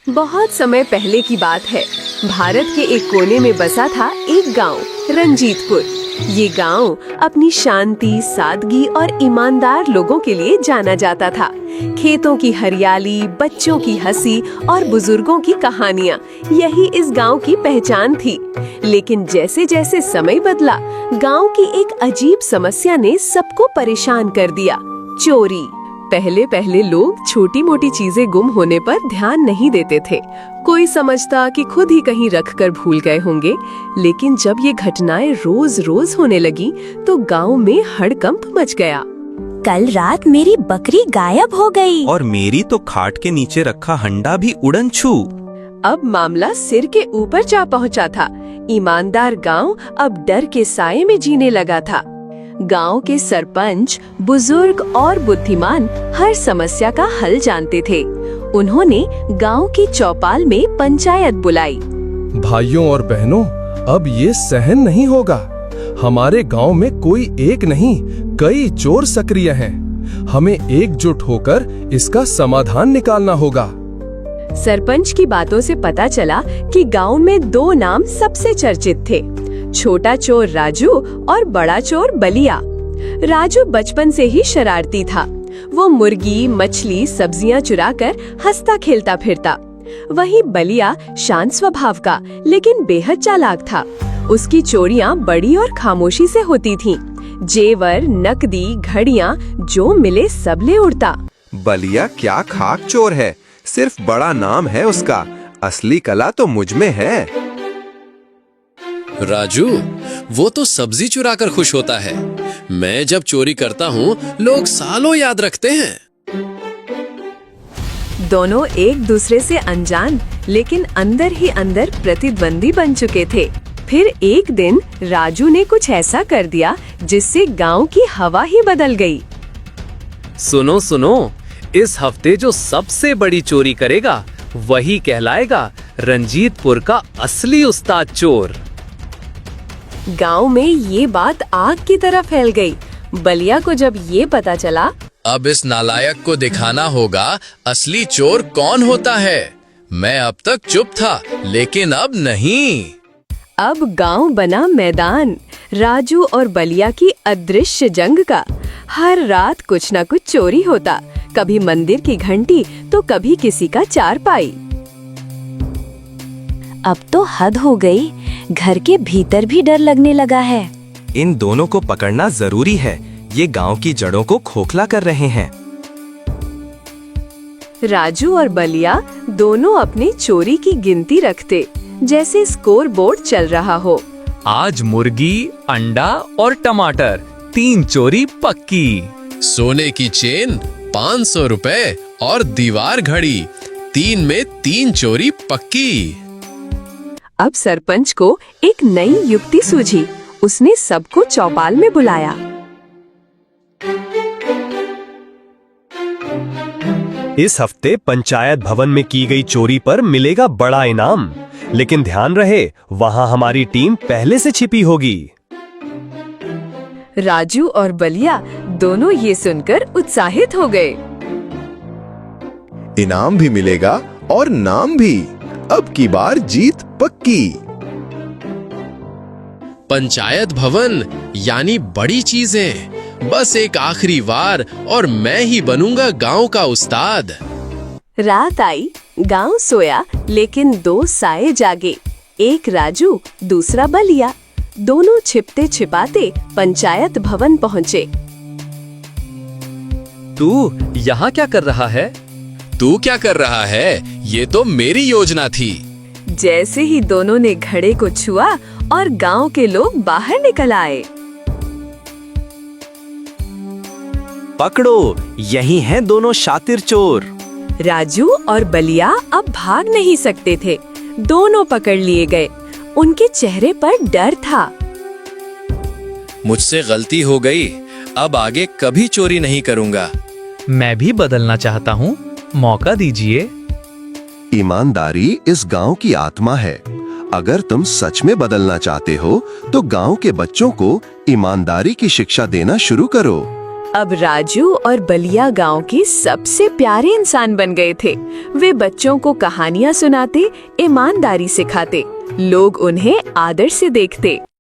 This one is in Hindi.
बहुत समय पहले की बात है। भारत के एक कोने में बसा था एक गांव, रंजीतपुर। ये गांव अपनी शांति, सादगी और ईमानदार लोगों के लिए जाना जाता था। खेतों की हरियाली, बच्चों की हंसी और बुजुर्गों की कहानियां, यही इस गांव की पहचान थी। लेकिन जैसे जैसे समय बदला, गांव की एक अजीब समस्या ने सबको परेशान कर दिया, चोरी। पहले पहले लोग छोटी मोटी चीजें गुम होने पर ध्यान नहीं देते थे। कोई समझता कि खुद ही कहीं रख कर भूल गए होंगे। लेकिन जब ये घटनाएं रोज रोज होने लगी तो गांव में हड़कंप मच गया। कल रात मेरी बकरी गायब हो गई। और मेरी तो खाट के नीचे रखा हंडा भी उड़न छू। अब मामला सिर के ऊपर जा पहुंचा था। ईमानदार गांव अब डर के साये में जीने लगा था। गांव के सरपंच, बुजुर्ग और बुद्धिमान हर समस्या का हल जानते थे। उन्होंने गांव की चौपाल में पंचायत बुलाई। भाइयों और बहनों, अब ये सहन नहीं होगा। हमारे गांव में कोई एक नहीं, कई चोर सक्रिय हैं। हमें एकजुट होकर इसका समाधान निकालना होगा। सरपंच की बातों से पता चला कि गांव में दो नाम सबसे चर्चित थे, छोटा चोर राजू और बड़ा चोर बलिया। राजू बचपन से ही शरारती था। वो मुर्गी, मछली, सब्जियां चुराकर हंसता खेलता फिरता। वहीं बलिया शांत स्वभाव का लेकिन बेहद चालाक था। उसकी चोरियां बड़ी और खामोशी से होती थीं। जेवर, नकदी, घड़ियां जो मिले सब ले उड़ता। बलिया क्या खाक चोर है, सिर्फ बड़ा नाम है उसका, असली कला तो मुझ में है। राजू, वो तो सब्जी चुराकर खुश होता है। मैं जब चोरी करता हूँ लोग सालों याद रखते हैं। दोनों एक दूसरे से अनजान लेकिन अंदर ही अंदर प्रतिद्वंदी बन चुके थे। फिर एक दिन राजू ने कुछ ऐसा कर दिया जिससे गांव की हवा ही बदल गई। सुनो सुनो, इस हफ्ते जो सबसे बड़ी चोरी करेगा वही कहलाएगा रंजीतपुर का असली उस्ताद चोर। गांव में ये बात आग की तरह फैल गई। बलिया को जब ये पता चला, अब इस नालायक को दिखाना होगा असली चोर कौन होता है। मैं अब तक चुप था, लेकिन अब नहीं। अब गांव बना मैदान, राजू और बलिया की अदृश्य जंग का। हर रात कुछ न कुछ चोरी होता, कभी मंदिर की घंटी तो कभी किसी का चारपाई। अब तो हद हो गई, घर के भीतर भी डर लगने लगा है। इन दोनों को पकड़ना जरूरी है, ये गांव की जड़ों को खोखला कर रहे हैं। राजू और बलिया दोनों अपनी चोरी की गिनती रखते, जैसे स्कोर बोर्ड चल रहा हो। आज मुर्गी, अंडा और टमाटर, 3 चोरी पक्की। सोने की चेन 500 रुपए और दीवार घड़ी, 3 में 3 चोरी पक्की। अब सरपंच को एक नई युक्ति सूझी। उसने सबको चौपाल में बुलाया। इस हफ्ते पंचायत भवन में की गई चोरी पर मिलेगा बड़ा इनाम, लेकिन ध्यान रहे वहां हमारी टीम पहले से छिपी होगी। राजू और बलिया दोनों ये सुनकर उत्साहित हो गए। इनाम भी मिलेगा और नाम भी। अब की बार जीत पक्की। पंचायत भवन यानी बड़ी चीजें। बस एक आखिरी बार और मैं ही बनूंगा गांव का उस्ताद। रात आई, गांव सोया, लेकिन 2 साए जागे। एक राजू, दूसरा बलिया। दोनों छिपते छिपाते पंचायत भवन पहुँचे। तू यहाँ क्या कर रहा है? तू क्या कर रहा है? ये तो मेरी योजना थी। जैसे ही दोनों ने घड़े को छुआ और गांव के लोग बाहर निकल आए। पकड़ो, यही हैं दोनों शातिर चोर। राजू और बलिया अब भाग नहीं सकते थे। दोनों पकड़ लिए गए। उनके चेहरे पर डर था। मुझसे गलती हो गई, अब आगे कभी चोरी नहीं करूंगा। मैं भी बदलना चाहता हूँ, मौका दीजिए। ईमानदारी इस गांव की आत्मा है। अगर तुम सच में बदलना चाहते हो तो गांव के बच्चों को ईमानदारी की शिक्षा देना शुरू करो। अब राजू और बलिया गांव के सबसे प्यारे इंसान बन गए थे। वे बच्चों को कहानियां सुनाते, ईमानदारी सिखाते, लोग उन्हें आदर से देखते।